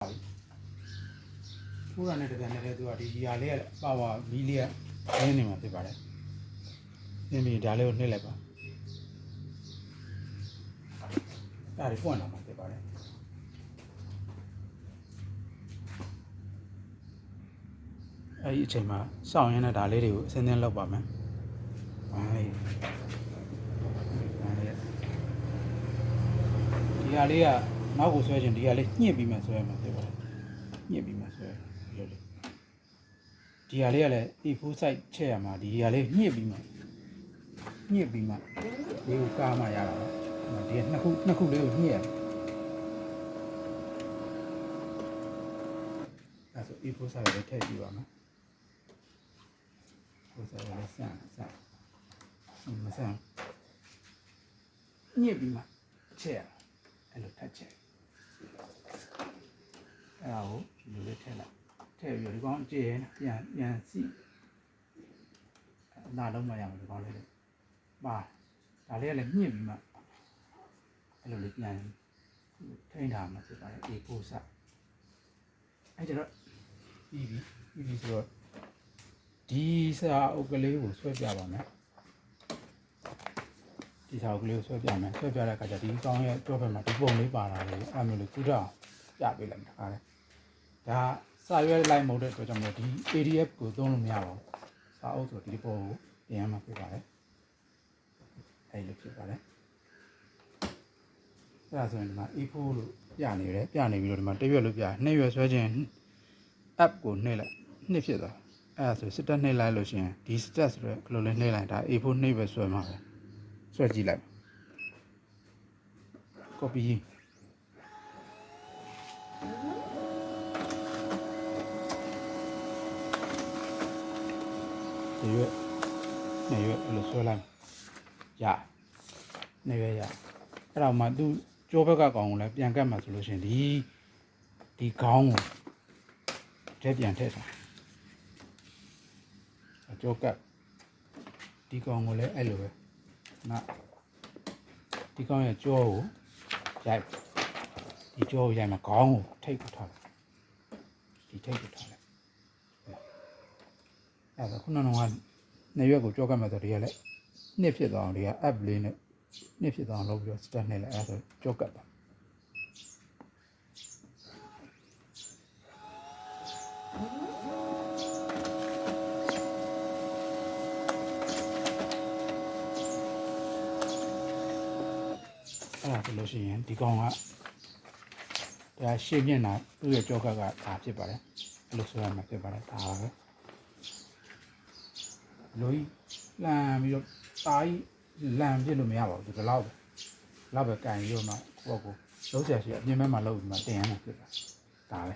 ထိုးရတဲ့တကယ်နဲ့သူကဒီຢာလေးကပါဝါမီးလေးကရင်းနေမှာဖြစ်ပါတယ်။နင်းပြီးဒါလေးကိုနှိပ်လိုက်ပါ။ဒါလေးပွင့်လာမှာဖြစ်ပါတယ်။အဲဒီအချိန်မှာစောင့်ရင်းနဲ့ဒါလေးတွေကိုအစင်းစင်းလောက်ပါမယ်။ဒီဟာလေးကနောက်ကိုဆွဲခြင်းဒီဟာလေးညှစ်ပြီးမှဆွဲရမှာဖြစ်ပါတယ်။ညှစ်ပြီးမှဆွဲလို့လေဒီဟာလေးကလည်း E4 site ချက်ရမှာဒီဟာလေးညှစ်ပြီးမှဒီကိုကားမှရတာပါဒီကနှစ်ခုလေးကိုညှစ်ရအဲ့ဆို E4 site လေးထည့်ကြည့်ပါမယ်ကိုယ်စားလေးစမ်းမစမ်းညှစ်ပြီးမှချက်ရအဲ့လိုထပ်ချက်အဲ့ဒါကိုဒီလိုလေးထည့်လိုက်ထည့်ပြီးဒီကောင်ကြည့်ရင်ပြန်စီနာလုံးမရဘူးဒီကောင်လေးပါဒါလေးကလည်းညှစ်ပြီးမှအဲ့လိုလေးပြန်ထိန်းထားမှာဖြစ်ပါတယ် A4 စအဲ့ကျတော့ပြီးဆိုတော့ဒီစာအုပ်ကလေးကိုဆွဲပြပါမယ်ဒီစာအုပ်ကလေးကိုဆွဲပြမယ်ဆွဲပြတဲ့အခါကျဒီကောင်းရဲ့တွဲဘက်မှာဒီပုံလေးပါလာတယ်အဲ့မျိုးလေးကုတော့ပြပေးလိုက်မှာခါတယ်ဒါစာရွက်လိုက်မဟုတ်တဲ့အတွက်ကြောင့်မို့ဒီ PDF ကိုသုံးလို့မရပါဘူးစာအုပ်ဆိုဒီပုံကိုပြင်ရမှာဖြစ်ပါတယ်အဲ့လိုဖြစ်ပါတယ်အဲ့ဒါဆိုရင်ဒီမှာ E4 လို့ပြနေတယ်ပြနေပြီးတော့ဒီမှာတစ်ရွက်လို့ပြနှစ်ရွက်ဆွဲခြင်း app ကိုနှိပ်လိုက်နှစ်ဖြစ်သွားအဲ့ဒါဆိုစစ်တက်နှိပ်လိုက်လို့ရှိရင်ဒီ stat ဆိုတော့ကလိုလေးနှိပ်လိုက်ဒါ A4 နှိပ်ပဲဆွဲမှာပဲဆွဲကြည့်လိုက် copy ဒီရွက်နှစ်ရွက်အဲ့လိုဆွဲလိုက်ရနှစ်ရွက်ရအဲ့တော့မှသူကြောဘက်ကကောင်ကိုလည်းပြန်ကတ်မှာဆိုလို့ရှိရင်ဒီခေါင်းကိုထဲပြန်ထည့်ထားကြောကတ်ဒီကောင်ကိုလည်းအဲ့လိုပဲဒီကောင်ရဲ့ကြောကိုရိုက်ဒီကြောကိုရိုက်မှာခေါင်းကိုထိပ်ထားလိုက်ဒီထိပ်ကိုထားလိုက်အဲ့ဒါခုနကတော့နှစ်ရွက်ကိုကြောကတ်မှာဆိုဒီကလည်းနှစ်ဖြစ်သွားအောင်ဒီက app လေးနဲ့နှစ်ဖြစ်သွားအောင်လုပ်ပြီးတော့ start နှိပ်လိုက်အဲ့ဒါဆိုကြောကတ်ပါအဲ့ဒါဆိုလို့ရှိရင်ဒီကောင်ကဒါရှေ့မျက်နှာသူ့ရဲ့ကြောကတ်ကဒါဖြစ်ပါတယ်အဲ့လိုဆိုရမှာဖြစ်ပါတယ်ဒါပါပဲလို့လမ်းပြီးတော့တာကြီးလမ်းပြစ်လို့မရပါဘူးဒီလောက်ပဲကန်ပြီးတော့မှကိုယ့်ကိုလုံးဆရာရှိအပြင်ဘက်မှာလုံးပြီးမှတင်ရမှာဖြစ်တာဒါပဲ